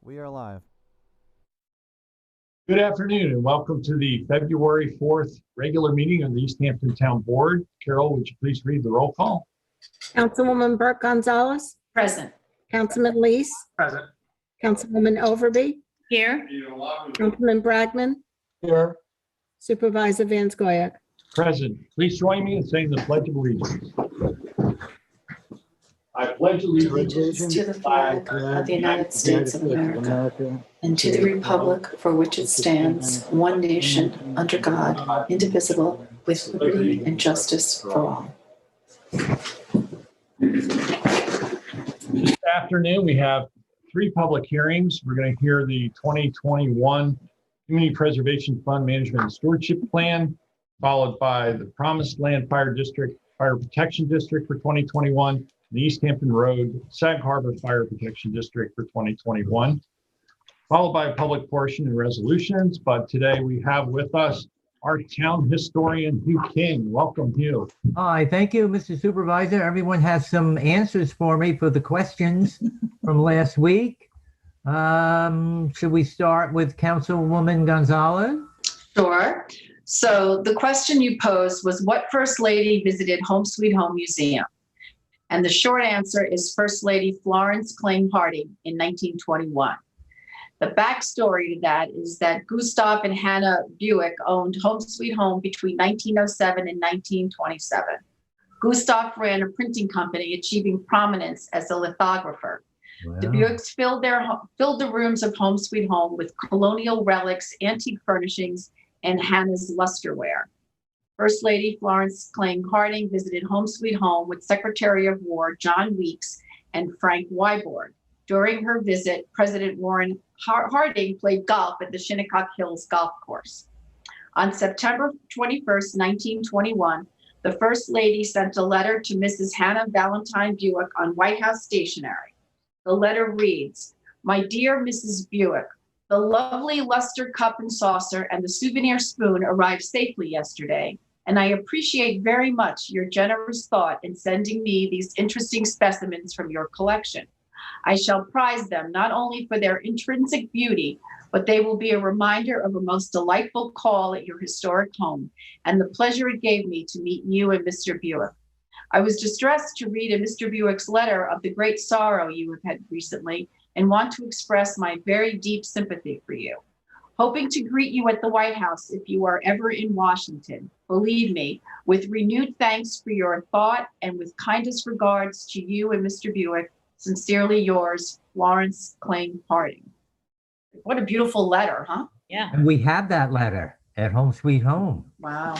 We are live. Good afternoon and welcome to the February 4th regular meeting of the East Hampton Town Board. Carol, would you please read the roll call? Councilwoman Burke Gonzalez. Present. Councilman Lees. Present. Councilwoman Overby. Here. Councilman Bragman. Here. Supervisor Van Scoyac. Present. Please join me in saying the Pledge of Allegiance. I pledge Allegiance to the flag of the United States of America and to the republic for which it stands, one nation, under God, indivisible, with liberty and justice for all. This afternoon, we have 3 public hearings. We're going to hear the 2021 Community Preservation Fund Management and Stewardship Plan, followed by the Promised Land Fire Protection District for 2021, the East Hampton Road Sag Harbor Fire Protection District for 2021, followed by a public portion and resolutions. But today we have with us our town historian, Hugh King. Welcome, Hugh. Hi, thank you, Mr. Supervisor. Everyone has some answers for me for the questions from last week. Should we start with Councilwoman Gonzalez? Sure. So the question you posed was, what First Lady visited Home Sweet Home Museum? And the short answer is First Lady Florence Claim Harding in 1921. The backstory to that is that Gustav and Hannah Buick owned Home Sweet Home between 1907 and 1927. Gustav ran a printing company, achieving prominence as a lithographer. Wow. The Buicks filled the rooms of Home Sweet Home with colonial relics, antique furnishings, and Hannah's lusterware. First Lady Florence Claim Harding visited Home Sweet Home with Secretary of War John Weeks and Frank Wyborg. During her visit, President Warren Harding played golf at the Shinnecock Hills Golf Course. On September 21st, 1921, the First Lady sent a letter to Mrs. Hannah Valentine Buick on White House stationery. The letter reads, "My dear Mrs. Buick, the lovely luster cup and saucer and the souvenir spoon arrived safely yesterday, and I appreciate very much your generous thought in sending me these interesting specimens from your collection. I shall prize them not only for their intrinsic beauty, but they will be a reminder of a most delightful call at your historic home and the pleasure it gave me to meet you and Mr. Buick. I was distressed to read in Mr. Buick's letter of the great sorrow you have had recently and want to express my very deep sympathy for you. Hoping to greet you at the White House if you are ever in Washington. Believe me, with renewed thanks for your thought and with kindest regards to you and Mr. Buick, sincerely yours, Florence Claim Harding." What a beautiful letter, huh? Yeah. And we have that letter at Home Sweet Home. Wow.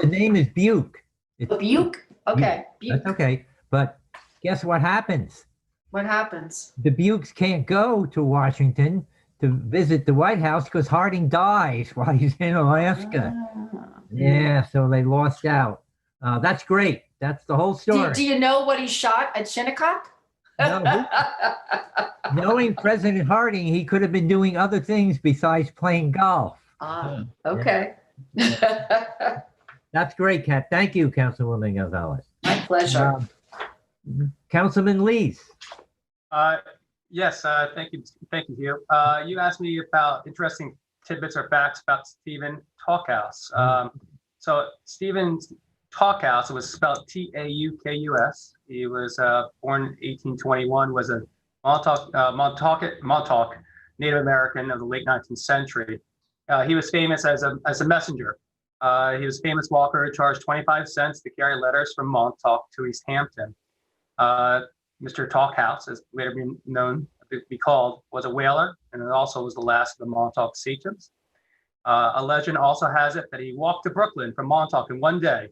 The name is Buick. It's Buick? Okay. Buick. That's okay. But guess what happens? What happens? The Buicks can't go to Washington to visit the White House because Harding dies while he's in Alaska. Yeah, so they lost out. That's great. That's the whole story. Do you know what he shot at Shinnecock? No. Knowing President Harding, he could have been doing other things besides playing golf. Okay. That's great, Kat. Thank you, Councilwoman Gonzalez. My pleasure. Councilman Lees. Yes, thank you, Hugh. You asked me about interesting tidbits or facts about Stephen Talkhouse. So Stephen Talkhouse, it was spelled T-A-U-K-U-S. He was born in 1821, was a Montauk Native American of the late 19th century. He was famous as a messenger. He was a famous walker who charged 25 cents to carry letters from Montauk to East Hampton. Mr. Talkhouse, as later be called, was a whaler, and it also was the last of the Montauk sachems. A legend also has it that he walked to Brooklyn from Montauk in one day,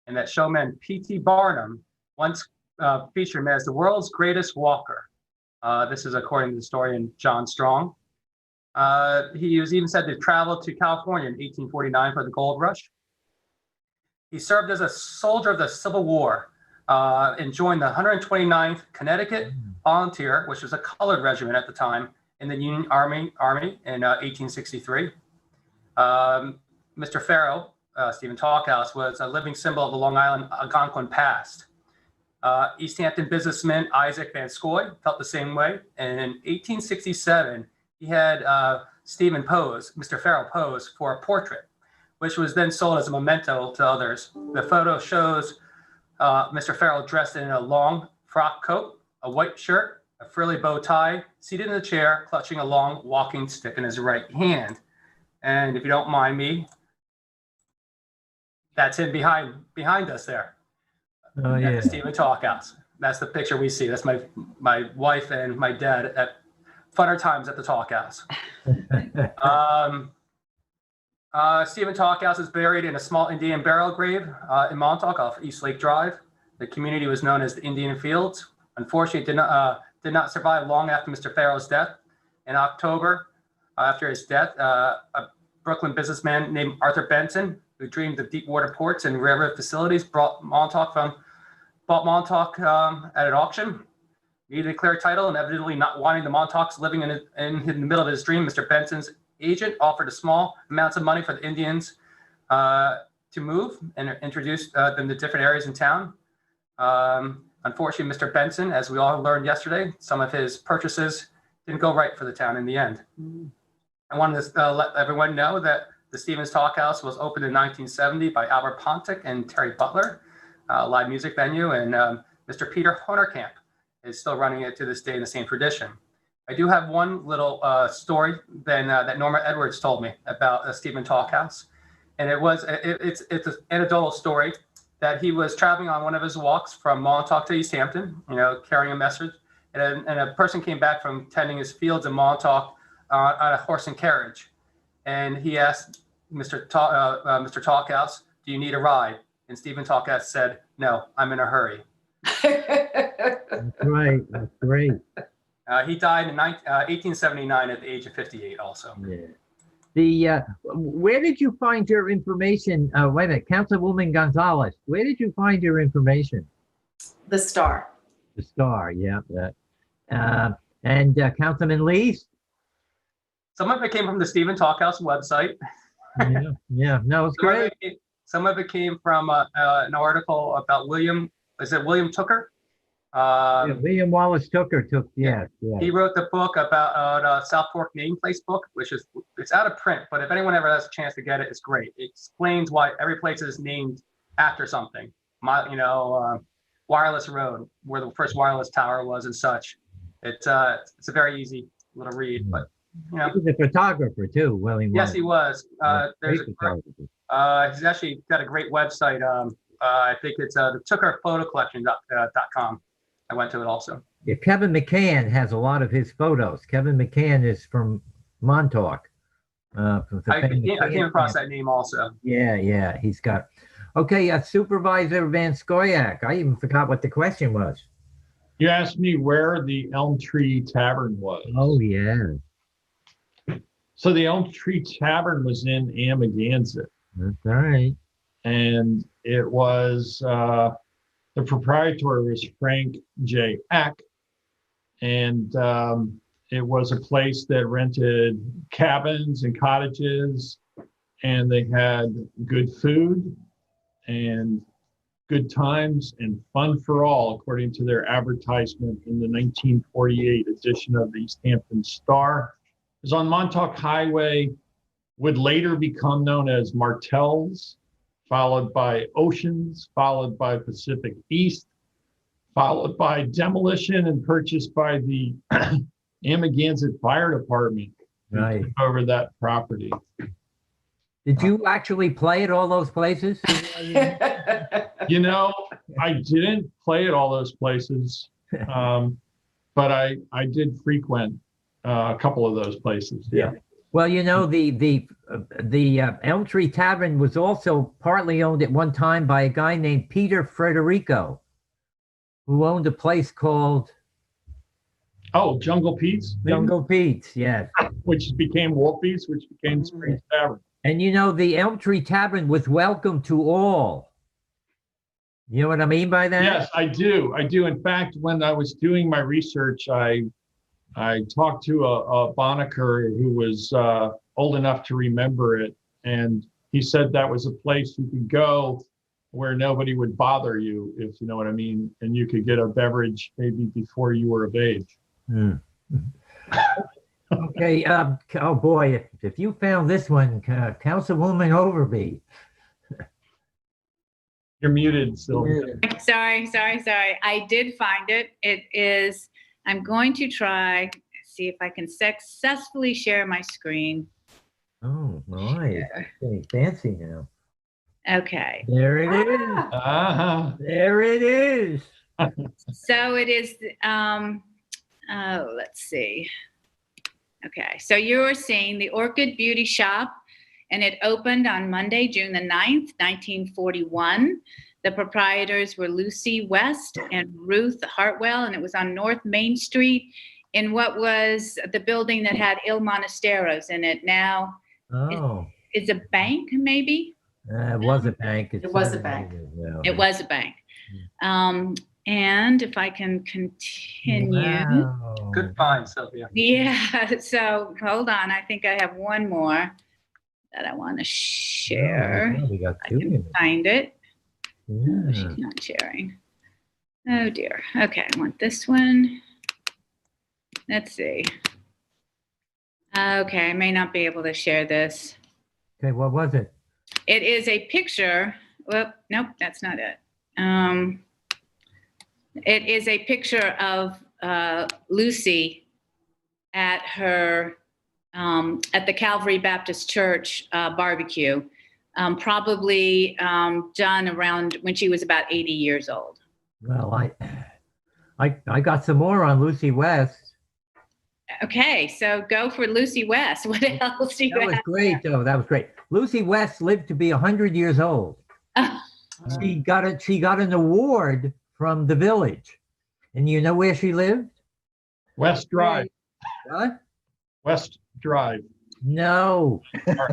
and that showman P.T. Barnum once featured him as the world's greatest walker. This is according to the historian John Strong. He was even said to travel to California in 1849 for the gold rush. He served as a soldier of the Civil War and joined the 129th Connecticut Volunteer, which was a colored regiment at the time, in the Union Army in 1863. Mr. Farrow, Stephen Talkhouse, was a living symbol of the Long Island Algonquin past. East Hampton businessman Isaac Van Scoy felt the same way, and in 1867, he had Stephen pose, Mr. Farrell pose for a portrait, which was then sold as a memento to others. The photo shows Mr. Farrell dressed in a long frock coat, a white shirt, a frilly bow tie, seated in a chair, clutching a long walking stick in his right hand. And if you don't mind me, that's him behind us there. Oh, At yeah. the Stephen Talkhouse. That's the picture we see. That's my wife and my dad at funner times at the Talkhouse. Stephen Talkhouse is buried in a small Indian burial grave in Montauk off East Lake Drive. The community was known as the Indian Fields. Unfortunately, it did not survive long after Mr. Farrell's death. In October, after his death, a Brooklyn businessman named Arthur Benson, who dreamed of deep water ports and railroad facilities, bought Montauk at an auction. He declared title, and evidently not wanting the Montauks living in the middle of his dream, Mr. Benson's agent offered a small amounts of money for the Indians to move and introduce them to different areas in town. Unfortunately, Mr. Benson, as we all learned yesterday, some of his purchases didn't go right for the town in the end. I wanted to let everyone know that the Stevens Talkhouse was opened in 1970 by Albert Pontic and Terry Butler, live music venue, and Mr. Peter Honerkamp is still running it to this day in the same tradition. I do have one little story that Norma Edwards told me about Stephen Talkhouse, and it's an anecdotal story that he was traveling on one of his walks from Montauk to East Hampton, carrying a message, and a person came back from tending his fields in Montauk on a horse and carriage, and he asked Mr. Talkhouse, "Do you need a ride?" And Stephen Talkhouse said, "No, I'm in a hurry." That's right. That's great. He died in 1879 at the age of 58 also. Yeah. Where did you find your information? Wait a minute, Councilwoman Gonzalez, where did you find your information? The Star. The Star, yeah. And Councilman Lees? Some of it came from the Stephen Talkhouse website. Yeah, no, it's great. Some of it came from an article about William Tooker? William Wallace Tooker took, yeah. He wrote the book about South Fork name place book, it's out of print, but if anyone ever has a chance to get it, it's great. It explains why every place is named after something. Wireless Road, where the first wireless tower was and such. It's a very easy little read, but He was a photographer too, William yes, Wallace. he was. He's actually got a great website. I think it's the TookerPhotoCollection.com. I went to it also. Yeah, Kevin McCann has a lot of his photos. Kevin McCann is from Montauk. I came across that name also. Yeah, he's got. Okay, Supervisor Van Scoyac. I even forgot what the question was. You asked me where the Elm Tree Tavern was. Oh, yeah. So the Elm Tree Tavern was in Amagansett. That's all right. And it was, the proprietor was Frank J. Eck. And it was a place that rented cabins and cottages, and they had good food and good times and fun for all, according to their advertisement in the 1948 edition of the East Hampton Star. It was on Montauk Highway, would later become known as Martell's, followed by Oceans, followed by Pacific East, followed by demolition and purchased by the Amagansett Fire Department. Right. Over that property. Did you actually play at all those places? You know, I didn't play at all those places, but I did frequent a couple of those places. Yeah. Well, you know, the Elm Tree Tavern was also partly owned at one time by a guy named Peter Frederico, who owned a place called Jungle Pete's. Jungle Pete's, yes. Which became Wolfie's, which became Springs Tavern. And you know, the Elm Tree Tavern was welcome to all. You know what I mean by that? Yes, I do. In fact, when I was doing my research, I talked to a Bonneker who was old enough to remember it, and he said that was a place you could go where nobody would bother you, if you know what I mean, and you could get a beverage maybe before you were of age. Okay, oh boy, if you found this one, Councilwoman Overby. You're muted, Sylvia. Sorry. I did find it. It is, I'm going to try, see if I can successfully share my screen. Oh, my, it's getting fancy now. Okay. There it is. Uh-huh. There it is. So it is, let's see. Okay, so you are seeing the Orchid Beauty Shop, and it opened on Monday, June the 9th, 1941. The proprietors were Lucy West and Ruth Hartwell, and it was on North Main Street in what was the building that had Il Monasteros in it. Now, Oh, it's a bank, maybe? it was a bank. It was a bank. It was a bank. And if I can continue. Wow. Good find, Sylvia. Yeah, so hold on. I think I have one more that I want to share. Oh, we got I two. can find it. Oh, Yeah. she's not sharing. Oh dear. Okay, I want this one. Let's see. Okay, I may not be able to share this. Okay, what was it? It is a picture. Well, nope, that's not it. It is a picture of Lucy at her at the Calvary Baptist Church barbecue, probably done around when she was about 80 years old. Well, I got some more on Lucy West. Okay, so go for Lucy West. What else do you That was have? great, though. That was great. Lucy West lived to be 100 years old. She got an award from the village. And you know where she lived? West Drive. What? West Drive. No.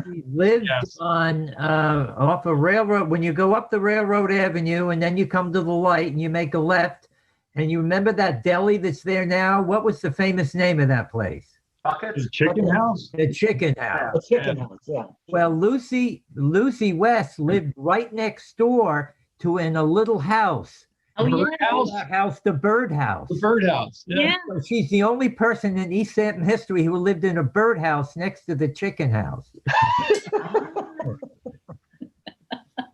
She lived Yes. on off a railroad. When you go up the railroad avenue and then you come to the light and you make a left, and you remember that deli that's there now? What was the famous name of that place? Buckets? The Chicken House? The Chicken House. A chicken house, yeah. Well, Lucy West lived right next door to in a little house. Oh, yeah. The birdhouse. The birdhouse. Yeah. So she's the only person in East Hampton history who lived in a birdhouse next to the chicken house.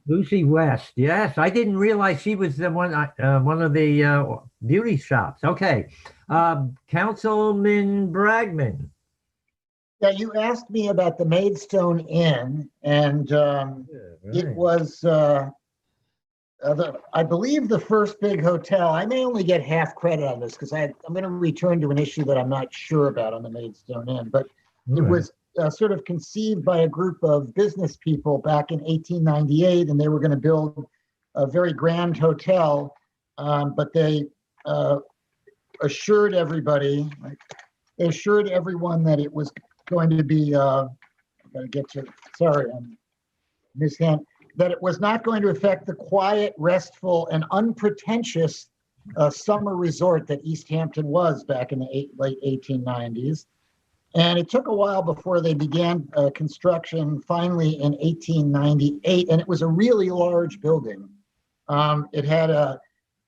Lucy West. Yes, I didn't realize she was the one of the beauty shops. Okay, Councilman Bragman. Yeah, you asked me about the Maidstone Inn, and it was, I believe, the first big hotel. I may only get half credit on this because I'm going to return to an issue that I'm not sure about on the Maidstone Inn, but it was sort of conceived by a group of business people back in 1898, and they were going to build a very grand hotel, but they assured everybody, they assured everyone that it was going to be, I'm going to get to, sorry, I'm mishand, that it was not going to affect the quiet, restful, and unpretentious summer resort that East Hampton was back in the late 1890s. And it took a while before they began construction, finally in 1898, and it was a really large building. It had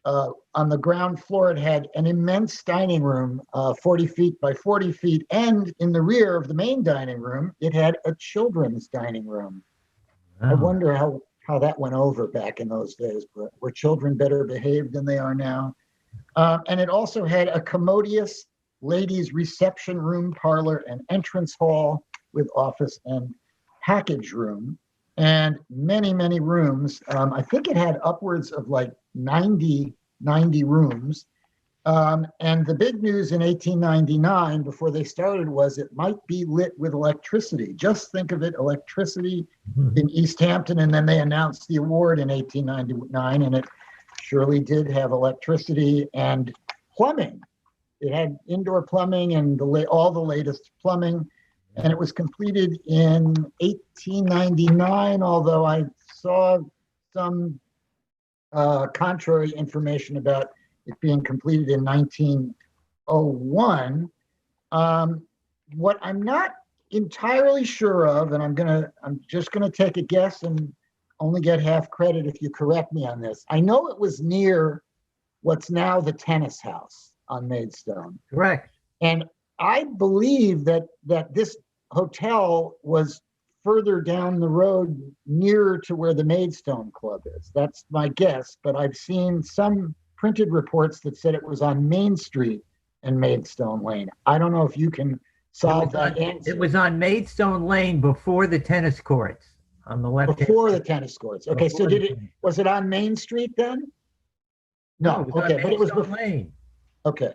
on the ground floor, it had an immense dining room, 40 feet by 40 feet, and in the rear of the main dining room, it had a children's dining room. I wonder how that went over back in those days, but were children better behaved than they are now? And it also had a commodious ladies' reception room, parlor, and entrance hall with office and package room, and many, many rooms. I think it had upwards of like 90 rooms. And the big news in 1899, before they started, was it might be lit with electricity. Just think of it, electricity in East Hampton. And then they announced the award in 1899, and it surely did have electricity and plumbing. It had indoor plumbing and all the latest plumbing, and it was completed in 1899, although I saw some contrary information about it being completed in 1901. What I'm not entirely sure of, and I'm just gonna take a guess and only get half credit if you correct me on this. I know it was near what's now the tennis house on Maidstone. Correct. And I believe that this hotel was further down the road nearer to where the Maidstone Club is. That's my guess, but I've seen some printed reports that said it was on Main Street and Maidstone Lane. I don't know if you can solve that answer. It was on Maidstone Lane before the tennis courts on the left. Before the tennis courts. Okay, so was it on Main Street then? No, okay, but it was before. Lane. Okay.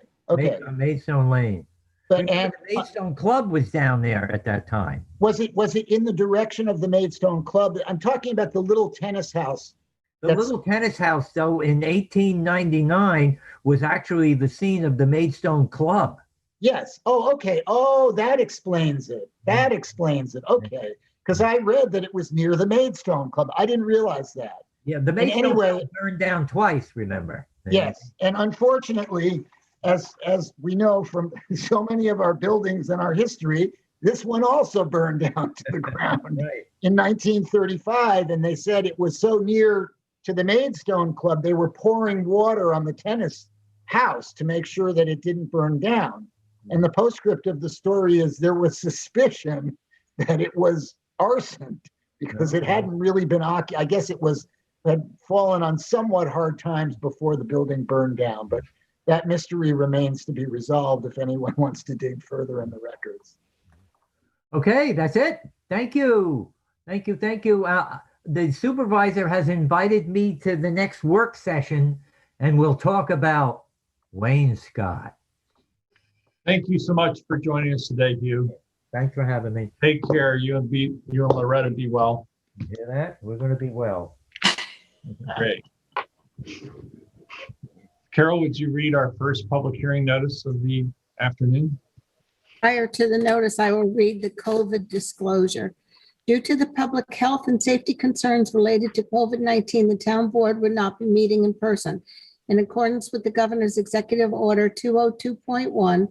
Maidstone Lane. But The Maidstone Club was down there at that time. Was it in the direction of the Maidstone Club? I'm talking about the little tennis house. The little tennis house, though, in 1899 was actually the scene of the Maidstone Club. Yes. Oh, okay. Oh, that explains it. That explains it. Okay. Because I read that it was near the Maidstone Club. I didn't realize that. Yeah, the Maidstone Club burned down twice, remember? Yes. And unfortunately, as we know from so many of our buildings in our history, this one also burned down to the ground in 1935. And they said it was so near to the Maidstone Club, they were pouring water on the tennis house to make sure that it didn't burn down. And the postscript of the story is there was suspicion that it was arson because it hadn't really been occupied. I guess had fallen on somewhat hard times before the building burned down, but that mystery remains to be resolved if anyone wants to dig further in the records. Okay, that's it. Thank you. Thank you. The supervisor has invited me to the next work session, and we'll talk about wainscot. Thank you so much for joining us today, Hugh. Thanks for having me. Take care. You and Loretta be well. You hear that? We're going to be well. Great. Carol, would you read our first public hearing notice of the afternoon? Prior to the notice, I will read the COVID disclosure. Due to the public health and safety concerns related to COVID-19, the town board would not be meeting in person. In accordance with the governor's executive order 202.1,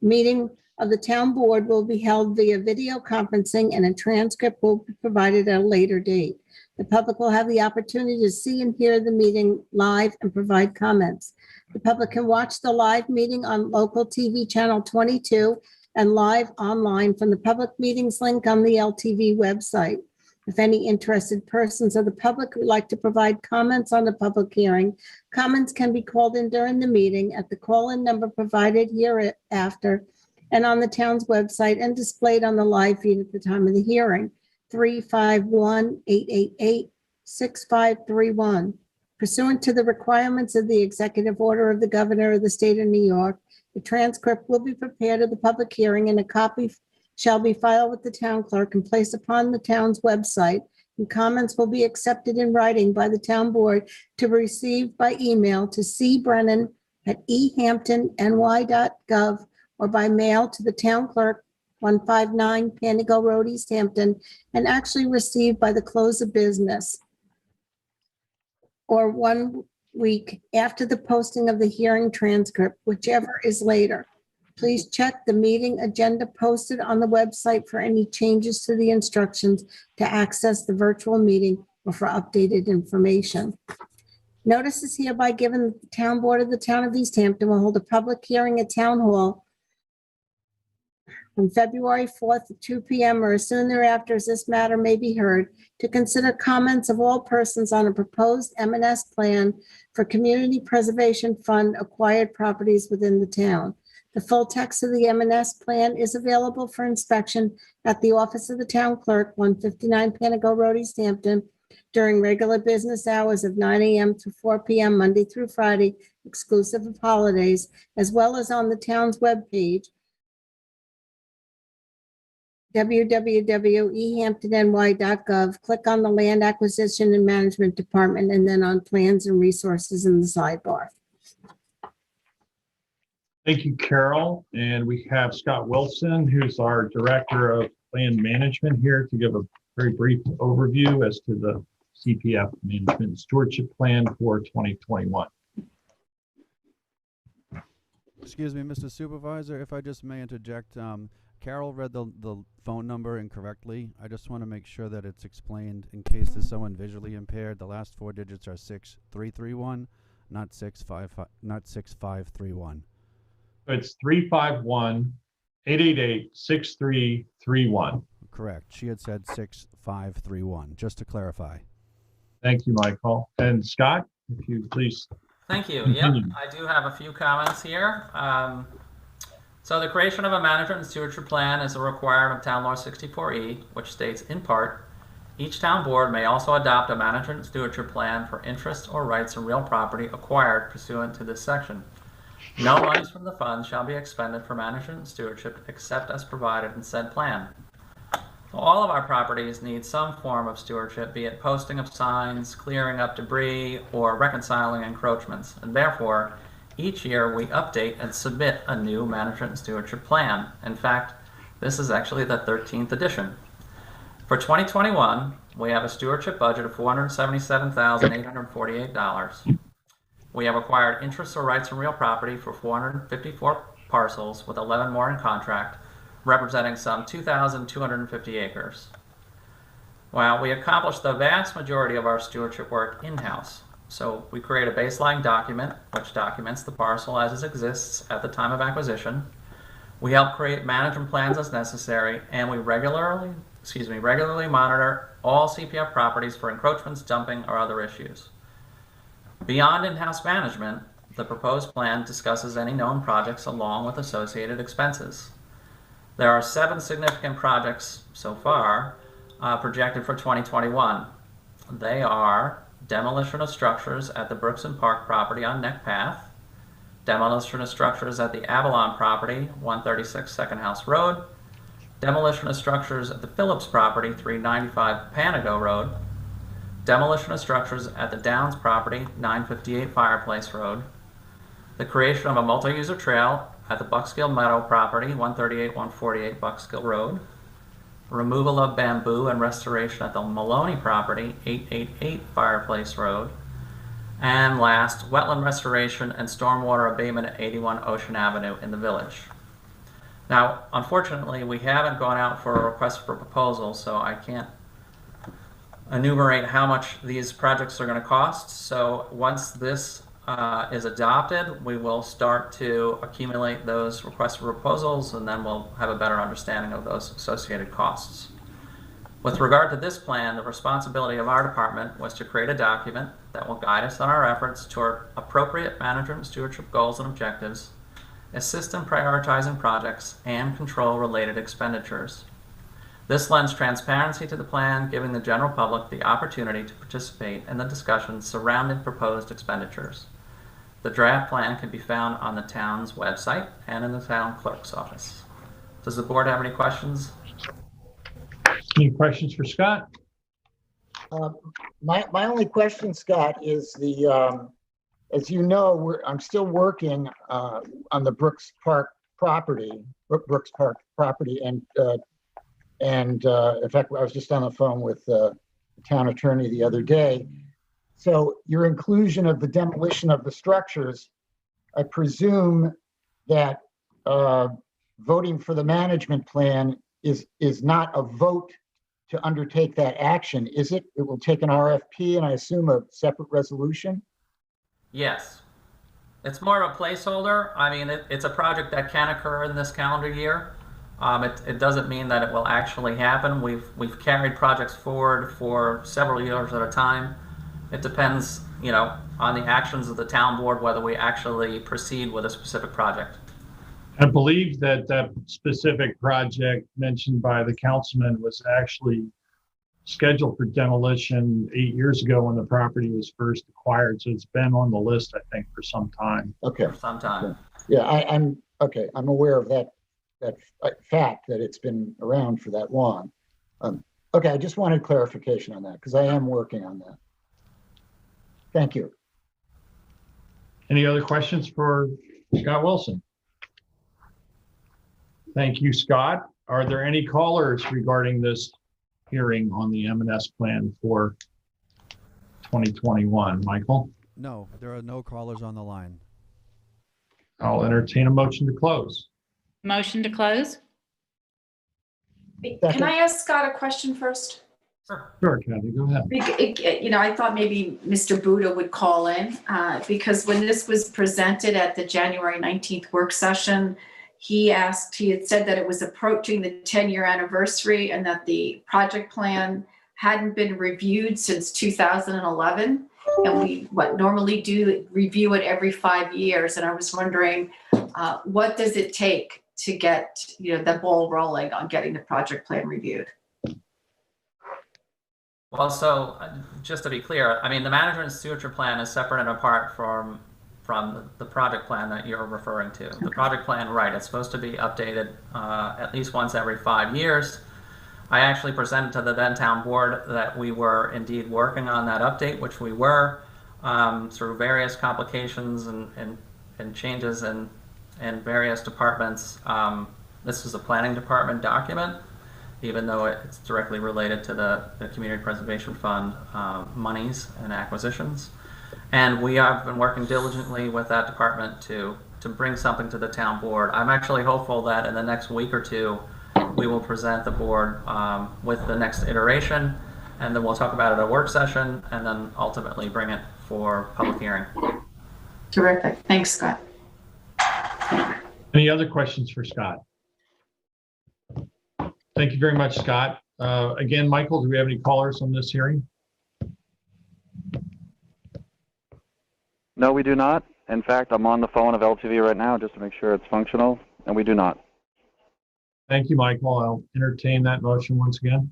meeting of the town board will be held via video conferencing and a transcript will be provided at a later date. The public will have the opportunity to see and hear the meeting live and provide comments. The public can watch the live meeting on local TV channel 22 and live online from the public meetings link on the LTV website. If any interested persons of the public would like to provide comments on the public hearing, comments can be called in during the meeting at the call-in number provided hereafter and on the town's website and displayed on the live feed at the time of the hearing. 351-888-6531. Pursuant to the requirements of the executive order of the governor of the state of New York, the transcript will be prepared of the public hearing and a copy shall be filed with the town clerk and placed upon the town's website. And comments will be accepted in writing by the town board to be received by email to cbrennan@ehamptony.gov or by mail to the town clerk, 159 Panago Road, East Hampton, and actually received by the close of business or 1 week after the posting of the hearing transcript, whichever is later. Please check the meeting agenda posted on the website for any changes to the instructions to access the virtual meeting or for updated information. Notice is hereby given that the town board of the town of East Hampton will hold a public hearing at Town Hall on February 4th at 2 p.m. or as soon thereafter as this matter may be heard, to consider comments of all persons on a proposed M&S plan for Community Preservation Fund acquired properties within the town. The full text of the M&S plan is available for inspection at the office of the town clerk, 159 Panago Road, East Hampton, during regular business hours of 9 a.m. to 4 p.m. Monday through Friday, exclusive of holidays, as well as on the town's webpage, www.ehamptony.gov. Click on the Land Acquisition and Management Department and then on Plans and Resources in the sidebar. Thank you, Carol. And we have Scott Wilson, who's our Director of Land Management here to give a very brief overview as to the CPF Management and Stewardship Plan for 2021. Excuse me, Mr. Supervisor, if I just may interject, Carol read the phone number incorrectly. I just want to make sure that it's explained in case there's someone visually impaired. The last 4 digits are 6331, not 6531. It's 351 888-6331. Correct. She had said 6531, just to clarify. Thank you, Michael. And Scott, if you please. Thank you. Yep, Continue. I do have a few comments here. So the creation of a management and stewardship plan is a requirement of Town Law 64E, which states in part, each town board may also adopt a management and stewardship plan for interests or rights in real property acquired pursuant to this section. No monies from the fund shall be expended for management and stewardship except as provided in said plan. All of our properties need some form of stewardship, be it posting of signs, clearing up debris, or reconciling encroachments, and therefore, each year we update and submit a new management and stewardship plan. In fact, this is actually the 13th edition. For 2021, we have a stewardship budget of $477,848. We have acquired interests or rights in real property for 454 parcels, with 11 more in contract, representing some 2,250 acres. Well, we accomplished the vast majority of our stewardship work in-house. So we create a baseline document, which documents the parcel as it exists at the time of acquisition. We help create management plans as necessary, and we regularly monitor all CPF properties for encroachments, dumping, or other issues. Beyond in-house management, the proposed plan discusses any known projects along with associated expenses. There are 7 significant projects so far projected for 2021. They are demolition of structures at the Brooks and Park property on Neck Path, demolition of structures at the Avalon property, 136 Second House Road, demolition of structures at the Phillips property, 395 Panago Road, demolition of structures at the Downs property, 958 Fireplace Road, the creation of a multi-user trail at the Buckskill Meadow property, 138-148 Buckskill Road, removal of bamboo and restoration at the Maloney property, 888 Fireplace Road, and last, wetland restoration and stormwater abatement at 81 Ocean Avenue in the village. Now, unfortunately, we haven't gone out for a request for proposal, so I can't enumerate how much these projects are going to cost. So once this is adopted, we will start to accumulate those requests for proposals, and then we'll have a better understanding of those associated costs. With regard to this plan, the responsibility of our department was to create a document that will guide us on our efforts toward appropriate management and stewardship goals and objectives, assist in prioritizing projects, and control related expenditures. This lends transparency to the plan, giving the general public the opportunity to participate in the discussions surrounding proposed expenditures. The draft plan can be found on the town's website and in the town clerk's office. Does the board have any questions? Any questions for Scott? My only question, Scott, is as you know, I'm still working on the Brooks Park property, and in fact, I was just on the phone with the town attorney the other day. So your inclusion of the demolition of the structures, I presume that voting for the management plan is not a vote to undertake that action, is it? It will take an RFP and I assume a separate resolution? Yes. It's more of a placeholder. I mean, it's a project that can occur in this calendar year. It doesn't mean that it will actually happen. We've carried projects forward for several years at a time. It depends, on the actions of the town board whether we actually proceed with a specific project. I believe that specific project mentioned by the councilman was actually scheduled for demolition 8 years ago when the property was first acquired. So it's been on the list, I think, for some time. Okay. For some time. Yeah, I'm aware of that fact that it's been around for that long. Okay, I just wanted clarification on that because I am working on that. Thank you. Any other questions for Scott Wilson? Thank you, Scott. Are there any callers regarding this hearing on the M&S plan for 2021? Michael? No, there are no callers on the line. I'll entertain a motion to close. Motion to close? Can I ask Scott a question first? Sure, Kathy, go ahead. I thought maybe Mr. Buda would call in because when this was presented at the January 19th work session, he had said that it was approaching the 10-year anniversary and that the project plan hadn't been reviewed since 2011. And we normally do review it every 5 years. And I was wondering, what does it take to get the ball rolling on getting the project plan reviewed? Well, so just to be clear, I mean, the management stewardship plan is separate and apart from the project plan that you're referring to. The project plan, right, it's supposed to be updated at least once every 5 years. I actually presented to the then town board that we were indeed working on that update, which we were, through various complications and changes in various departments. This is a planning department document, even though it's directly related to the Community Preservation Fund monies and acquisitions. And we have been working diligently with that department to bring something to the town board. I'm actually hopeful that in the next week or two, we will present the board with the next iteration, and then we'll talk about it at a work session, and then ultimately bring it for public hearing. Terrific. Thanks, Scott. Any other questions for Scott? Thank you very much, Scott. Again, Michael, do we have any callers on this hearing? No, we do not. In fact, I'm on the phone of LTV right now just to make sure it's functional, and we do not. Thank you, Michael. I'll entertain that motion once again.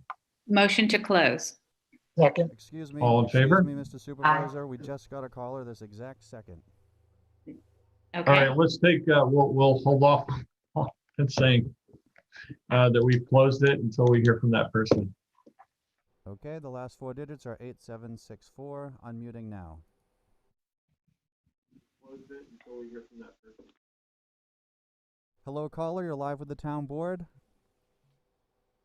Motion to close. Second. Excuse me. All in favor? Excuse me, Mr. Supervisor. We just got a caller this exact second. All Okay. right, let's take, we'll hold off on saying that we've closed it until we hear from that person. Okay, the last 4 digits are 8764. Unmuting now. Hello, caller. You're live with the town board.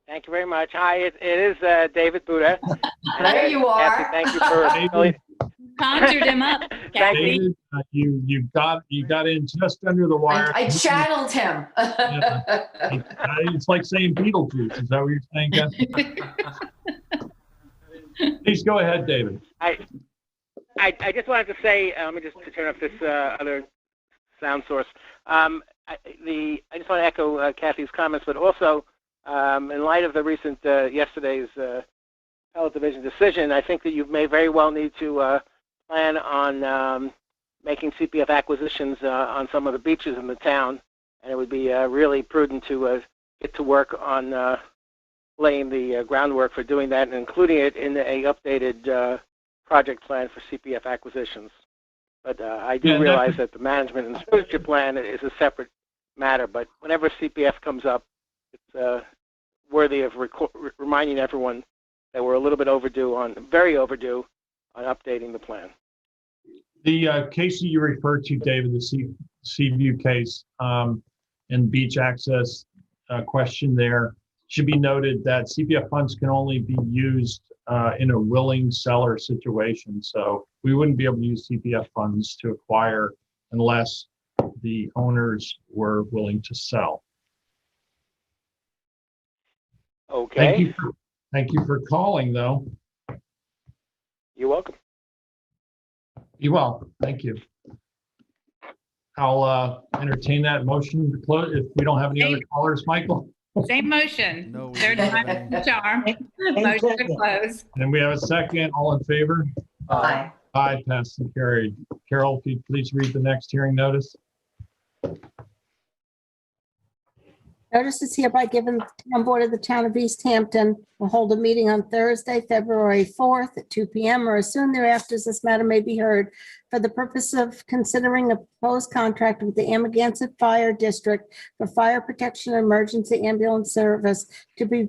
Thank you very much. Hi, it is David Buddha. There you Kathy, are. thank you for David, Conjured him up, Kathy. David, you got in just under the wire. I channeled him. It's like saying Beetlejuice. Is that what you're saying, Kathy? Please go ahead, David. I just wanted to say, let me just turn off this other sound source. I just want to echo Kathy's comments, but also in light of the recent yesterday's appellate division decision, I think that you may very well need to plan on making CPF acquisitions on some of the beaches in the town, and it would be really prudent to get to work on laying the groundwork for doing that and including it in a updated project plan for CPF acquisitions. But I do realize that the management and stewardship plan is a separate matter, but whenever CPF comes up, it's worthy of reminding everyone that we're a little bit very overdue on updating the plan. The case that you referred to, David, the Seaview case and beach access question there, should be noted that CPF funds can only be used in a willing seller situation. So we wouldn't be able to use CPF funds to acquire unless the owners were willing to sell. Okay. Thank you for calling, though. You're welcome. You're welcome. Thank you. I'll entertain that motion to close if we don't have any other callers, Michael. Same motion. No, we Third don't have time's any. the charm. Motion to close. And we have a second. All in favor? Aye. Aye, passed and carried. Carol, if you please read the next hearing notice. Notice is hereby given, the town board of the town of East Hampton will hold a meeting on Thursday, February 4th at 2 p.m. or as soon thereafter as this matter may be heard for the purpose of considering a proposed contract with the Amagansett Fire District for fire protection and emergency ambulance service to be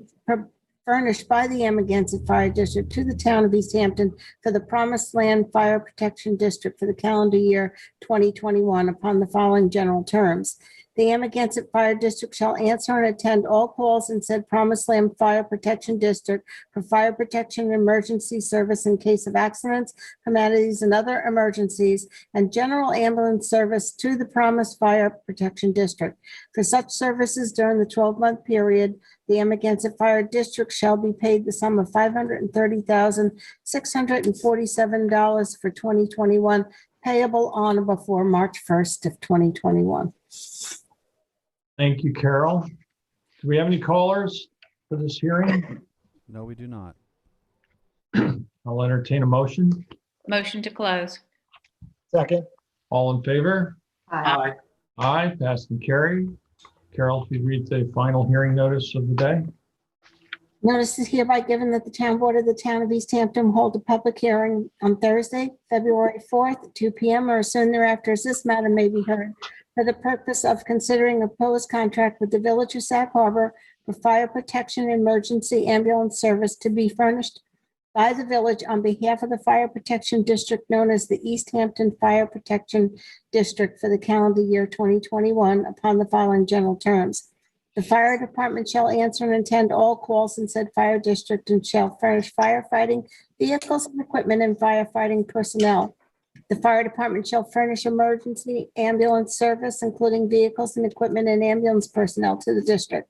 furnished by the Amagansett Fire District to the town of East Hampton for the Promised Land Fire Protection District for the calendar year 2021 upon the following general terms. The Amagansett Fire District shall answer and attend all calls in said Promised Land Fire Protection District for fire protection and emergency service in case of accidents, calamities, and other emergencies, and general ambulance service to the Promised Fire Protection District. For such services during the 12-month period, the Amagansett Fire District shall be paid the sum of $530,647 for 2021, payable on or before March 1st of 2021. Thank you, Carol. Do we have any callers for this hearing? No, we do not. I'll entertain a motion. Motion to close. Second, All in favor? Aye. Aye, passed and carried. Carol, if you read the final hearing notice of the day. Notice is hereby given that the town board of the town of East Hampton will hold a public hearing on Thursday, February 4th, at 2 p.m. or soon thereafter, as this matter may be heard, for the purpose of considering a proposed contract with the Village of Sag Harbor for fire protection and emergency ambulance service to be furnished by the village on behalf of the fire protection district known as the East Hampton Fire Protection District for the calendar year 2021 upon the following general terms. The fire department shall answer and attend all calls in said fire district and shall furnish firefighting vehicles and equipment and firefighting personnel. The fire department shall furnish emergency ambulance service, including vehicles and equipment and ambulance personnel to the district.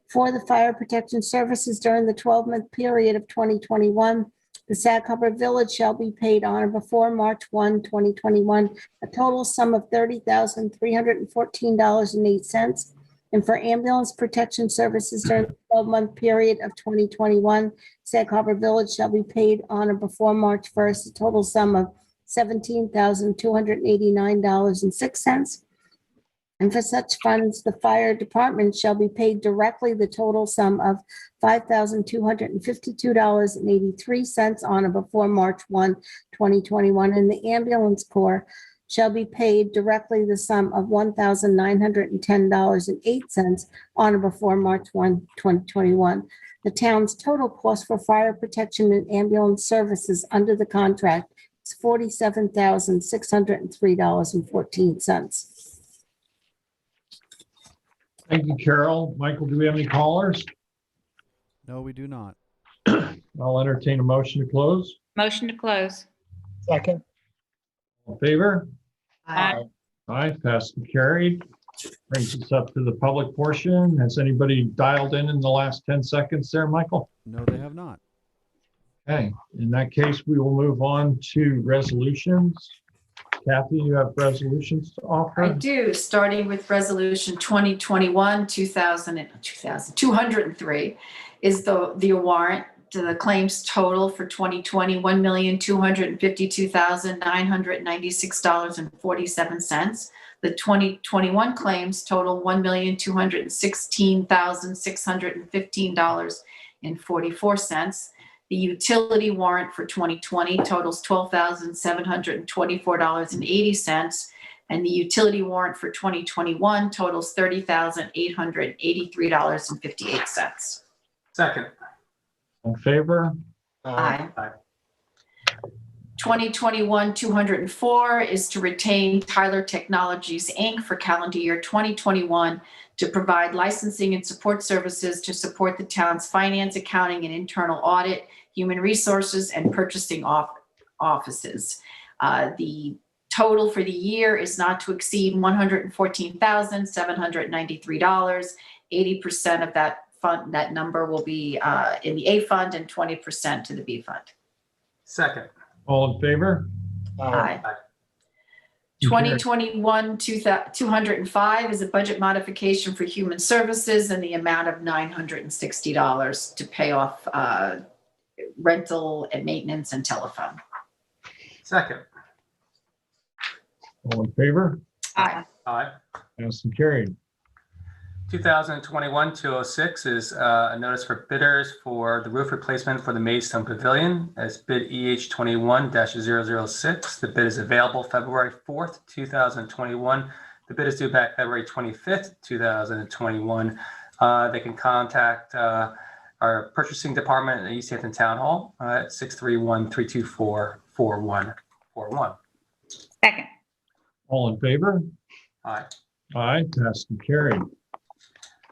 For the fire protection services during the 12-month period of 2021, the Sag Harbor Village shall be paid on or before March 1, 2021, a total sum of $30,314.08. And for ambulance protection services during the 12-month period of 2021, Sag Harbor Village shall be paid on or before March 1st, a total sum of $17,289.06. And for such funds, the fire department shall be paid directly the total sum of $5,252.83 on or before March 1, 2021. And the ambulance corps shall be paid directly the sum of $1,910.08 on or before March 1, 2021. The town's total cost for fire protection and ambulance services under the contract is $47,603.14. Thank you, Carol. Michael, do we have any callers? No, we do not. I'll entertain a motion to close. Motion to close. second, All in favor? Aye. Aye, passed and carried. Brings us up to the public portion. Has anybody dialed in the last 10 seconds there, Michael? No, they have not. Okay, in that case, we will move on to resolutions. Kathy, you have resolutions to offer? I do, starting with Resolution 2021-203 is the warrant to the claims total for 2020, $1,252,996.47. The 2021 claims total $1,216,615.44. The utility warrant for 2020 totals $12,724.80. And the utility warrant for 2021 totals $30,883.58. Second. In favor? Aye. Aye. 2021-204 is to retain Tyler Technologies, Inc. for calendar year 2021 to provide licensing and support services to support the town's finance, accounting, and internal audit, human resources, and purchasing offices. The total for the year is not to exceed $114,793. 80% of that fund, that number will be in the A fund and 20% to the B fund. Second. All in favor? Aye. Aye. 2021-205 is a budget modification for human services in the amount of $960 to pay off rental and maintenance and telephone. Second. All in favor? Aye. Aye. Passed and carried. 2021-206 is a notice for bidders for the roof replacement for the Maidstone Pavilion as bid EH21-006. The bid is available February 4th, 2021. The bid is due back February 25th, 2021. They can contact our purchasing department at East Hampton Town Hall at 631-324-4141. Second. All in favor? Aye. Aye, passed and carried.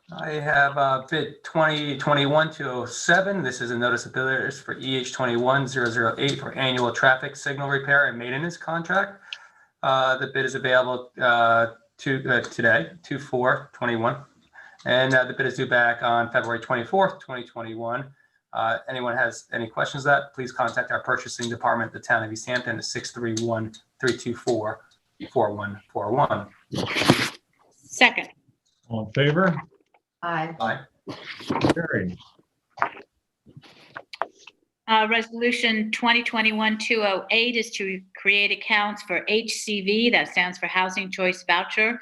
I have bid 2021-207. This is a notice of bidders for EH21-008 for annual traffic signal repair and maintenance contract. The bid is available today, 2/4/21, and the bid is due back on February 24th, 2021. Anyone has any questions that, please contact our purchasing department at the town of East Hampton at 631-324-4141. Second. All in favor? Aye. Aye. Carried. Resolution 2021-208 is to create accounts for HCV, that stands for Housing Choice Voucher,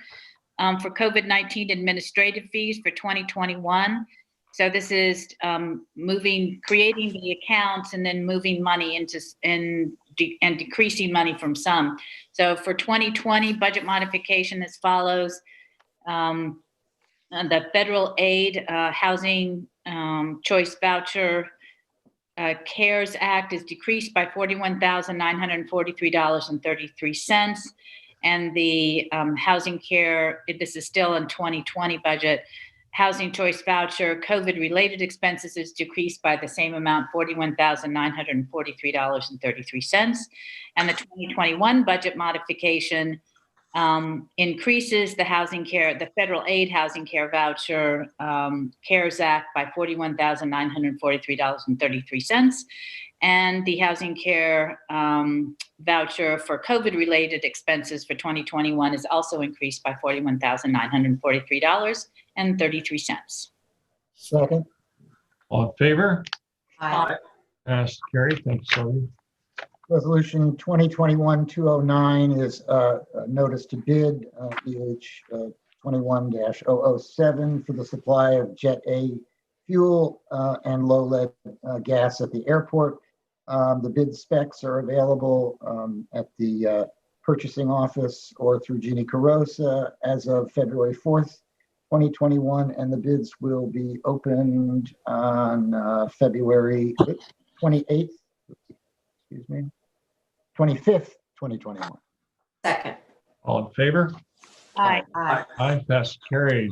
for COVID-19 administrative fees for 2021. So this is creating the accounts and then moving money into and decreasing money from some. So for 2020 budget modification as follows. The federal aid housing choice voucher CARES Act is decreased by $41,943.33. And the housing care, this is still in 2020 budget, housing choice voucher COVID-related expenses is decreased by the same amount, $41,943.33. And the 2021 budget modification increases the federal aid housing care voucher CARES Act by $41,943.33. And the housing care voucher for COVID-related expenses for 2021 is also increased by $41,943.33. Second. All in favor? Aye. Passed, carried. Thank you, Sylvia. Resolution 2021-209 is a notice to bid, EH 21-007 for the supply of Jet A fuel and low lead gas at the airport. The bid specs are available at the purchasing office or through Jeannie Carosa as of February 4th, 2021, and the bids will be opened on February 28th. Excuse me, 25th, 2021. Second. All in favor? Aye. Aye. Aye, passed, carried.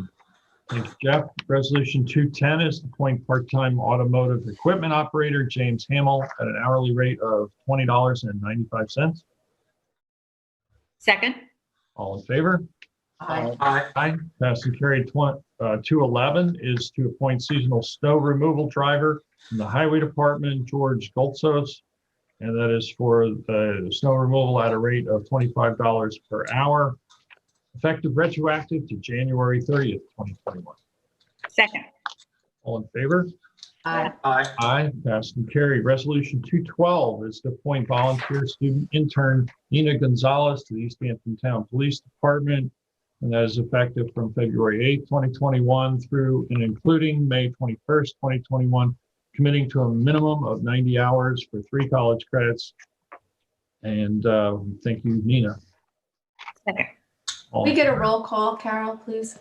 Thank you, Jeff. Resolution 210 is to appoint part-time automotive equipment operator James Hamill at an hourly rate of $20.95. Second. All in favor? Aye. Aye. Aye, passed and carried. 211 is to appoint seasonal snow removal driver from the Highway Department, George Goltzos, and that is for the snow removal at a rate of $25 per hour, effective retroactive to January 30th, 2021. Second. All in favor? Aye. Aye. Aye, passed and carried. Resolution 212 is to appoint volunteer student intern Nina Gonzalez to the East Hampton Town Police Department, and that is effective from February 8th, 2021 through and including May 21st, 2021, committing to a minimum of 90 hours for 3 college credits. And thank you, Nina. Second. All We in get a favor? roll call, Carol, please.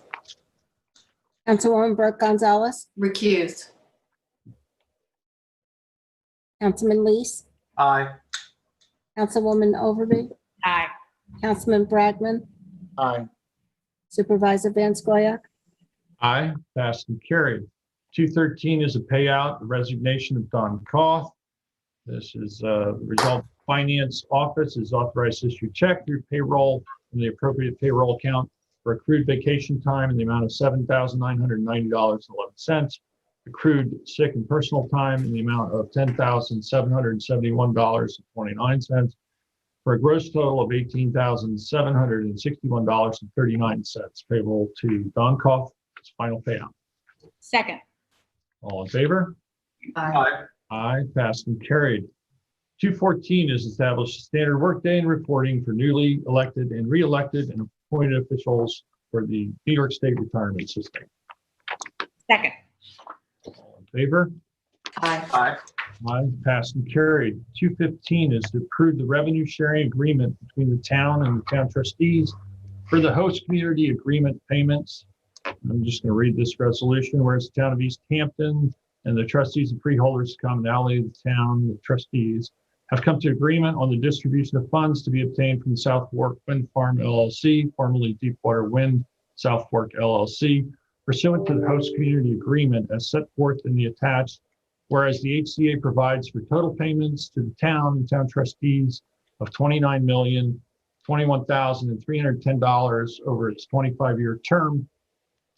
Councilwoman Burke Gonzalez, Recused. Councilman Lees, Aye. Councilwoman Overby, Aye. Councilman Bragman, Aye. Supervisor Van Scoyac, Aye, passed and carried. 213 is a payout, the resignation of Don Koth. This is the result. Finance Office is authorized to issue check through payroll from the appropriate payroll account for accrued vacation time in the amount of $7,990.11, accrued sick and personal time in the amount of $10,771.29, for a gross total of $18,761.39 payable to Don Koth. It's final payout. Second. All in favor? Aye. Aye, passed and carried. 214 is established a standard workday and reporting for newly elected and re-elected and appointed officials for the New York State retirement system. Second. All in favor? Aye. Aye. Aye, passed and carried. 215 is to approve the revenue sharing agreement between the town and the town trustees for the host community agreement payments. I'm just going to read this resolution. Whereas the town of East Hampton and the trustees and freeholders of the commonality of the town, the trustees, have come to agreement on the distribution of funds to be obtained from the South Fork Wind Farm LLC, formerly Deepwater Wind South Fork LLC, pursuant to the host community agreement as set forth in the attached. Whereas the HCA provides for total payments to the town and town trustees of $29,021,310 over its 25-year term.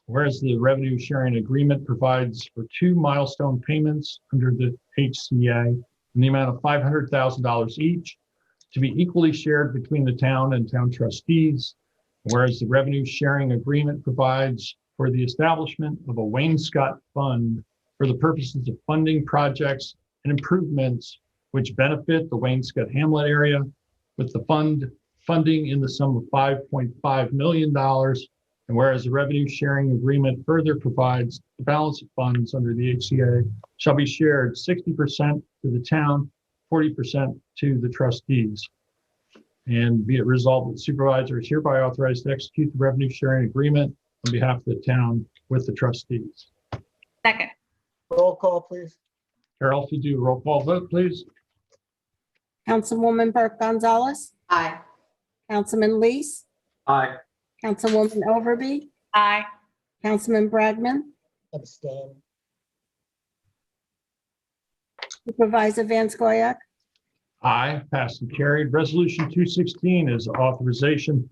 Whereas the revenue sharing agreement provides for 2 milestone payments under the HCA in the amount of $500,000 each to be equally shared between the town and town trustees. Whereas the revenue sharing agreement provides for the establishment of a Wainscot Fund for the purposes of funding projects and improvements which benefit the Wainscot Hamlet area, with the funding in the sum of $5.5 million. And whereas the revenue sharing agreement further provides the balance of funds under the HCA shall be shared 60% to the town, 40% to the trustees. And be it resolved that the supervisor is hereby authorized to execute the revenue sharing agreement on behalf of the town with the trustees. Second. Roll call, please. Carol, if you do a roll call vote, please. Councilwoman Burke Gonzalez, Aye. Councilman Lees, Aye. Councilwoman Overby, Aye. Councilman Bragman, Abstain. Supervisor Van Scoyac, Aye, passed and carried. Resolution 216 is authorization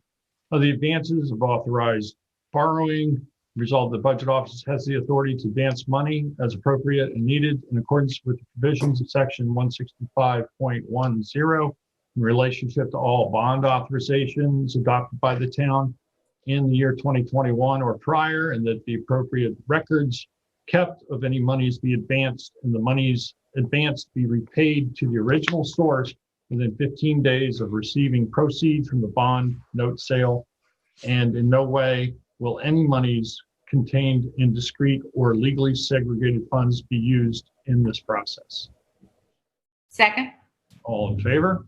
of the advances of authorized borrowing. Resolved, the budget office has the authority to advance money as appropriate and needed in accordance with the provisions of section 165.10 in relationship to all bond authorizations adopted by the town in the year 2021 or prior, and that the appropriate records kept of any monies be advanced and the monies advanced be repaid to the original source within 15 days of receiving proceeds from the bond note sale. And in no way will any monies contained in discrete or legally segregated funds be used in this process. Second. All in favor?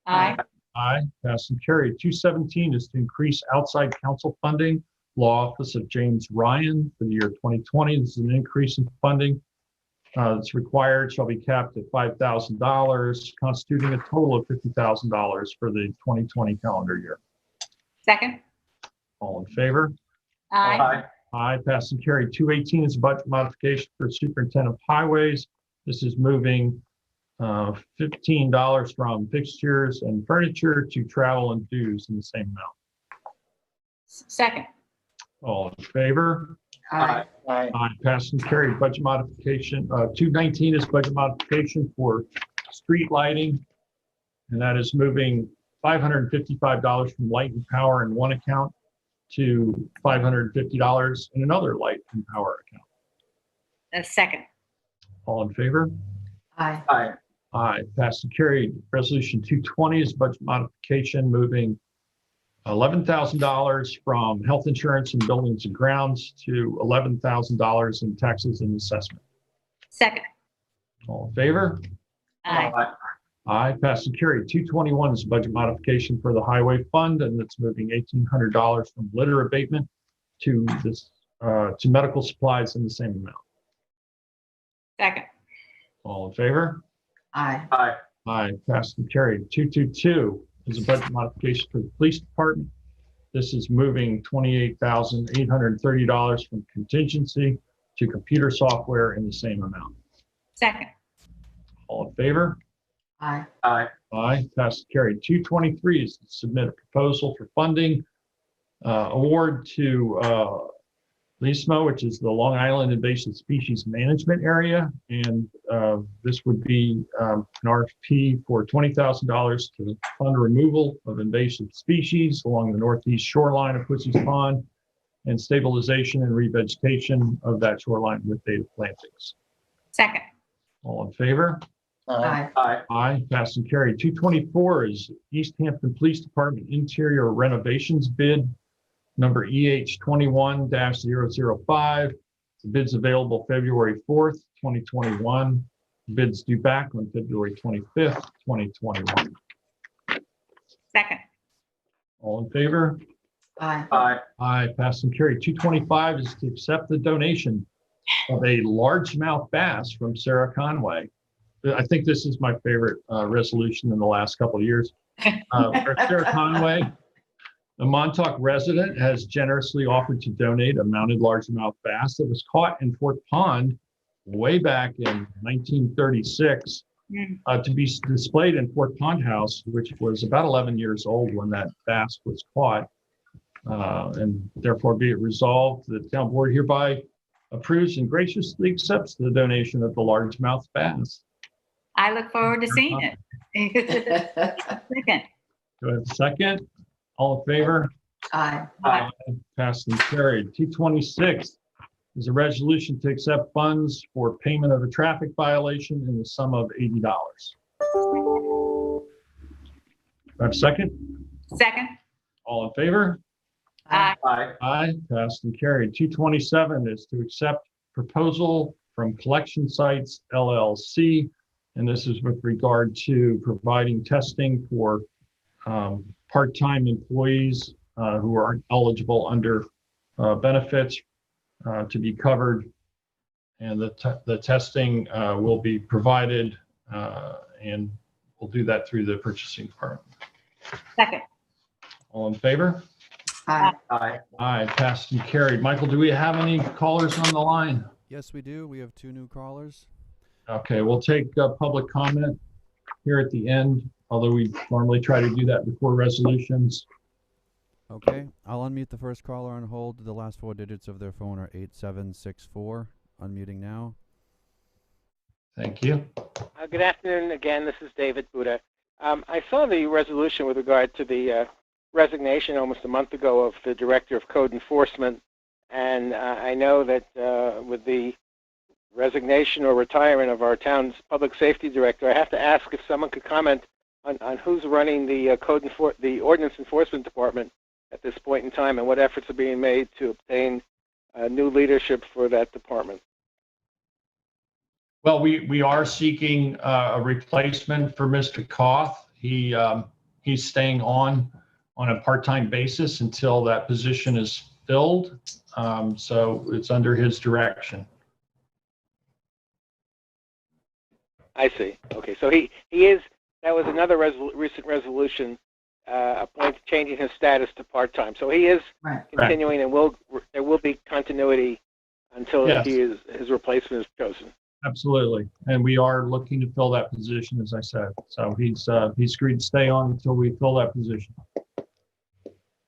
Aye. Aye, passed and carried. 217 is to increase outside counsel funding. Law Office of James Ryan for the year 2020. This is an increase in funding that's required, shall be capped at $5,000, constituting a total of $50,000 for the 2020 calendar year. Second. All in favor? Aye. Aye, passed and carried. 218 is a budget modification for Superintendent of Highways. This is moving $15 from fixtures and furniture to travel and dues in the same amount. Second. All in favor? Aye. Aye. Aye, passed and carried. Budget modification. 219 is budget modification for street lighting. And that is moving $555 from light and power in one account to $550 in another light and power account. Second. All in favor? Aye. Aye. Aye, passed and carried. Resolution 220 is budget modification, moving $11,000 from health insurance and buildings and grounds to $11,000 in taxes and assessment. Second. All in favor? Aye. Aye, passed and carried. 221 is a budget modification for the highway fund, and it's moving $1,800 from litter abatement to this to medical supplies in the same amount. Second. All in favor? Aye. Aye. Aye, passed and carried. 222 is a budget modification for the police department. This is moving $28,830 from contingency to computer software in the same amount. Second. All in favor? Aye. Aye. Aye, passed and carried. 223 is to submit a proposal for funding award to LISMO, which is the Long Island Invasive Species Management Area. And this would be an RFP for $20,000 to fund removal of invasive species along the northeast shoreline of Pussy's Pond and stabilization and revegetation of that shoreline with native plantings. Second. All in favor? Aye. Aye. Aye, passed and carried. 224 is East Hampton Police Department interior renovations bid, number EH 21-005. The bid's available February 4th, 2021. Bids due back on February 25th, 2021. Second. All in favor? Aye. Aye. Aye, passed and carried. 225 is to accept the donation of a largemouth bass from Sarah Conway. I think this is my favorite resolution in the last couple of years. Sarah Conway, a Montauk resident, has generously offered to donate a mounted largemouth bass that was caught in Fort Pond way back in 1936 to be displayed in Fort Pond House, which was about 11 years old when that bass was caught. And therefore be it resolved, the town board hereby approves and graciously accepts the donation of the largemouth bass. I look forward to seeing it. Second. Do I have a second? All in favor? Aye. Aye. Passed and carried. 226 is a resolution to accept funds for payment of a traffic violation in the sum of $80. Do I have a second? Second. All in favor? Aye. Aye. Aye. Passed and carried. 227 is to accept proposal from Collection Sites LLC, and this is with regard to providing testing for part-time employees who are eligible under benefits to be covered, and the testing will be provided, and we'll do that through the purchasing department. Second. All in favor? Aye. Aye. Aye, passed and carried. Michael, do we have any callers on the line? Yes, we do. We have 2 new callers. Okay, we'll take public comment here at the end, although we normally try to do that before resolutions. Okay, I'll unmute the first caller on hold. The last 4 digits of their phone are 8764. Unmuting now. Thank you. Good afternoon again. This is David Buda. I saw the resolution with regard to the resignation almost a month ago of the Director of Code Enforcement, and I know that with the resignation or retirement of our town's Public Safety Director, I have to ask if someone could comment on who's running the the Ordinance Enforcement Department at this point in time, and what efforts are being made to obtain new leadership for that department. Well, we are seeking a replacement for Mr. Koth. He's staying on a part-time basis until that position is filled. So it's under his direction. I see. Okay, so he is. That was another recent resolution, changing his status to part-time. So he is continuing, and there will be continuity until Yes. his replacement is chosen. Absolutely, and we are looking to fill that position, as I said. So he's agreed to stay on until we fill that position.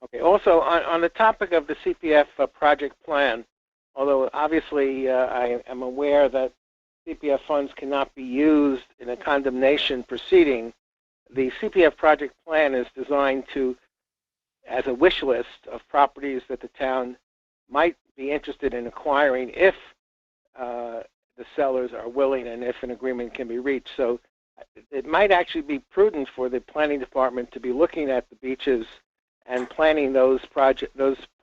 Okay. Also, on the topic of the CPF project plan, although obviously I am aware that CPF funds cannot be used in a condemnation proceeding, the CPF project plan is designed as a wish list of properties that the town might be interested in acquiring if the sellers are willing and if an agreement can be reached. So it might actually be prudent for the planning department to be looking at the beaches and planning those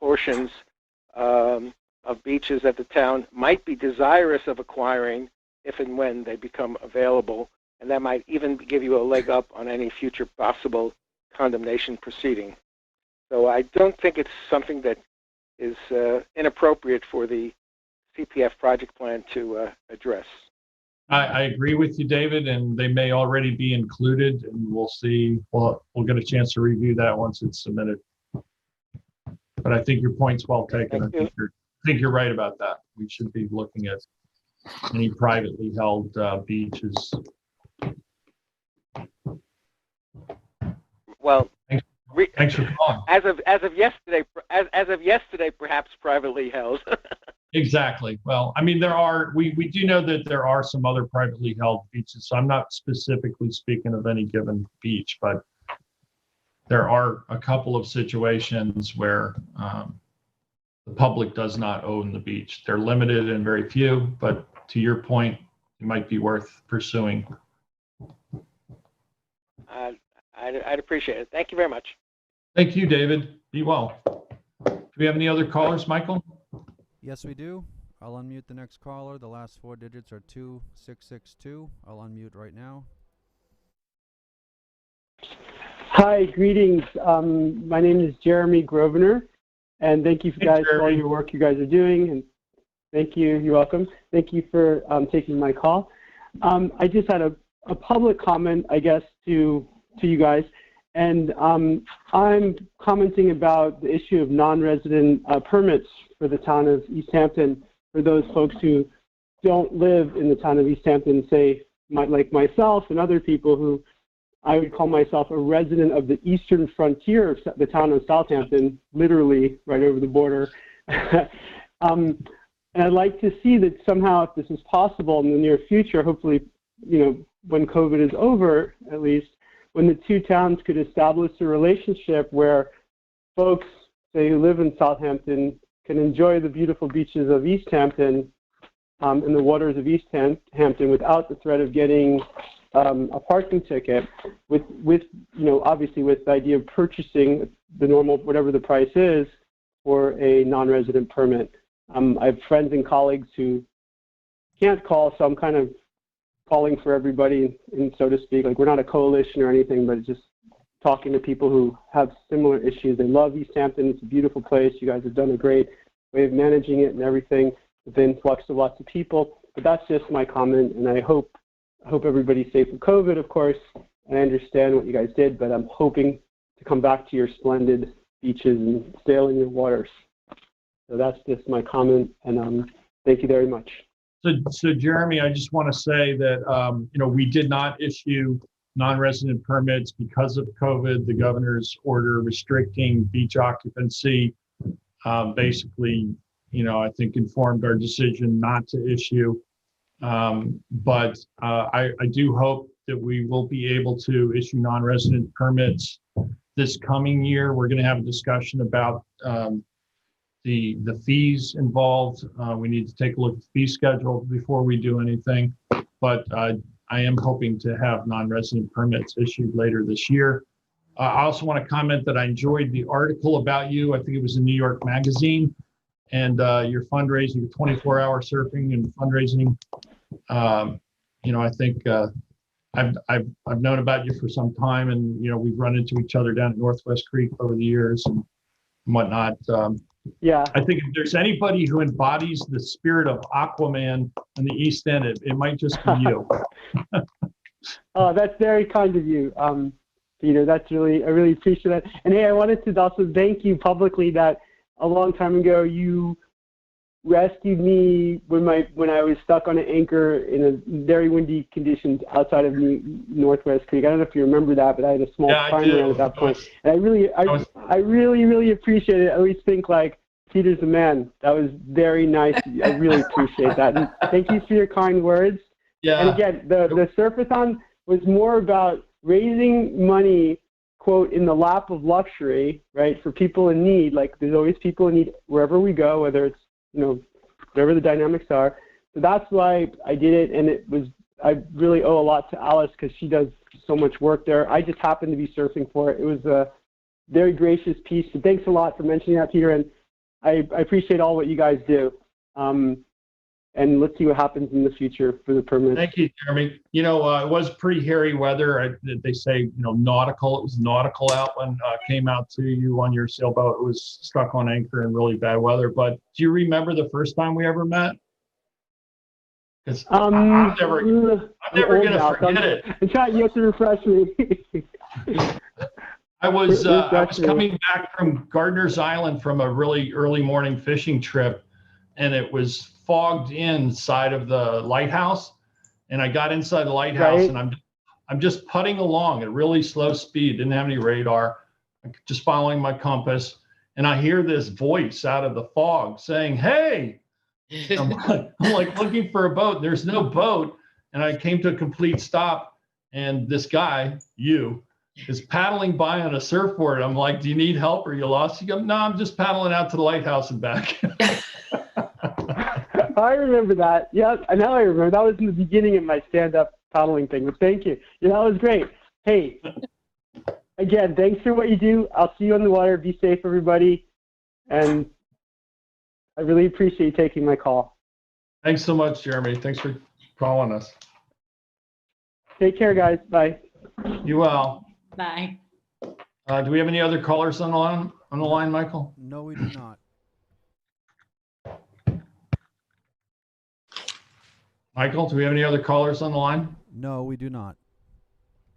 portions of beaches that the town might be desirous of acquiring if and when they become available, and that might even give you a leg up on any future possible condemnation proceeding. So I don't think it's something that is inappropriate for the CPF project plan to address. I agree with you, David, and they may already be included, and we'll see. We'll get a chance to review that once it's submitted. But I think your point's well taken. I think you're right about that. We should be looking at any privately held beaches. Well, thanks for calling. As of yesterday, perhaps privately held. Exactly. Well, I mean, we do know that there are some other privately held beaches. So I'm not specifically speaking of any given beach, but there are a couple of situations where the public does not own the beach. They're limited and very few, but to your point, it might be worth pursuing. I'd appreciate it. Thank you very much. Thank you, David. Be well. Do we have any other callers, Michael? Yes, we do. I'll unmute the next caller. The last 4 digits are 2662. I'll unmute right now. Hi, greetings. My name is Jeremy Grosvenor, and thank you guys for all your work you guys are doing. And thank you. You're welcome. Thank you for taking my call. I just had a public comment, I guess, to you guys, and I'm commenting about the issue of non-resident permits for the town of East Hampton for those folks who don't live in the town of East Hampton, say, like myself and other people who I would call myself a resident of the eastern frontier of the town of Southampton, literally right over the border. And I'd like to see that somehow, if this is possible in the near future, hopefully, when COVID is over, at least, when the two towns could establish a relationship where folks say, who live in Southampton can enjoy the beautiful beaches of East Hampton and the waters of East Hampton without the threat of getting a parking ticket, with obviously with the idea of purchasing the normal, whatever the price is, for a non-resident permit. I have friends and colleagues who can't call, so I'm kind of calling for everybody, and so to speak. Like, we're not a coalition or anything, but it's just talking to people who have similar issues. They love East Hampton. It's a beautiful place. You guys have done a great way of managing it and everything, with the influx of lots of people. But that's just my comment, and I hope everybody's safe with COVID, of course, and I understand what you guys did, but I'm hoping to come back to your splendid beaches and sail in your waters. So that's just my comment, and thank you very much. So Jeremy, I just want to say that, we did not issue non-resident permits because of COVID. The governor's order restricting beach occupancy basically, I think informed our decision not to issue. But I do hope that we will be able to issue non-resident permits this coming year. We're going to have a discussion about the fees involved. We need to take a look at the fee schedule before we do anything. But I am hoping to have non-resident permits issued later this year. I also want to comment that I enjoyed the article about you. I think it was in New York Magazine, and your fundraising, your 24-hour surfing and fundraising. I think I've known about you for some time, and we've run into each other down at Northwest Creek over the years and whatnot. Yeah, I think if there's anybody who embodies the spirit of Aquaman in the East End, it might just be you. Oh, that's very kind of you, Peter. I really appreciate that. And hey, I wanted to also thank you publicly that a long time ago you rescued me when I was stuck on an anchor in a very windy conditions outside of Northwest Creek. I don't know if you remember that, but I had a small primer at that point. And I really appreciate it. I always think like, Peter's the man. That was very nice. I really appreciate that. And thank you for your kind words. Yeah. And again, the surfathon was more about raising money, quote, in the lap of luxury, right, for people in need. Like, there's always people in need wherever we go, whether it's whatever the dynamics are. So that's why I did it, and I really owe a lot to Alice because she does so much work there. I just happened to be surfing for it. It was a very gracious piece. So thanks a lot for mentioning that, Peter, and I appreciate all what you guys do. And let's see what happens in the future for the permit. Thank you, Jeremy. It was pretty hairy weather. They say, nautical. It was nautical out when came out to you on your sailboat. It was stuck on anchor in really bad weather. But do you remember the first time we ever met? Because I'm never going to forget it. I'm trying, you have to refresh me. I was coming back from Gardner's Island from a really early morning fishing trip, and it was fogged inside of the lighthouse, and I got inside the lighthouse, right. And I'm just putting along at really slow speed, didn't have any radar, just following my compass, and I hear this voice out of the fog saying, "Hey!" I'm like looking for a boat. There's no boat, and I came to a complete stop, and this guy, is paddling by on a surfboard. I'm like, "Do you need help? Or you lost?" He goes, "No, I'm just paddling out to the lighthouse and back." I remember that. Yeah, now I remember. That was in the beginning of my stand-up paddling thing. But thank you. Yeah, that was great. Hey, again, thanks for what you do. I'll see you on the water. Be safe, everybody. And I really appreciate you taking my call. Thanks so much, Jeremy. Thanks for calling us. Take care, guys. Bye. You well. Bye. Do we have any other callers on the line, Michael? No, we do not. Michael, do we have any other callers on the line? No, we do not.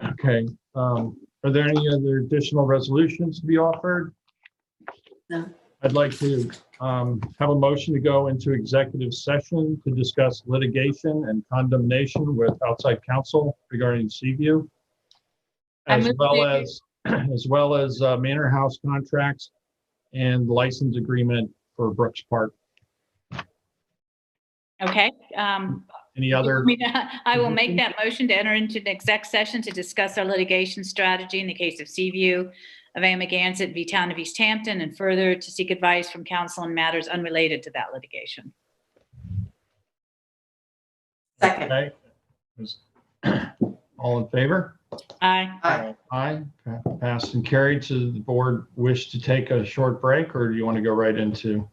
Okay. Are there any other additional resolutions to be offered? No. I'd like to have a motion to go into executive session to discuss litigation and condemnation with outside counsel regarding Seaview, as well as Manor House contracts and license agreement for Brooks Park. Okay. Any other? I will make that motion to enter into an exec session to discuss our litigation strategy in the case of Seaview, of Amagansett v. Town of East Hampton, and further to seek advice from counsel on matters unrelated to that litigation. Second. Okay. All in favor? Aye. Aye. Aye. Passed and carried. So the board wish to take a short break, or do you want to go right into?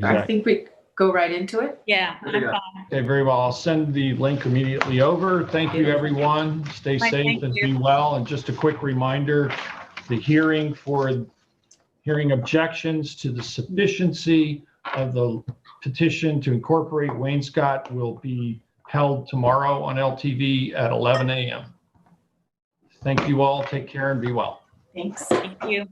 I think we go right into it. Yeah, I'm There you go. fine. Okay, very well. I'll send the link immediately over. Thank you, everyone. Stay Bye, safe thank and you. be well. And just a quick reminder, the hearing for hearing objections to the sufficiency of the petition to incorporate Wainscott will be held tomorrow on LTV at 11 a.m. Thank you all. Take care and be well. Thanks. Thank you.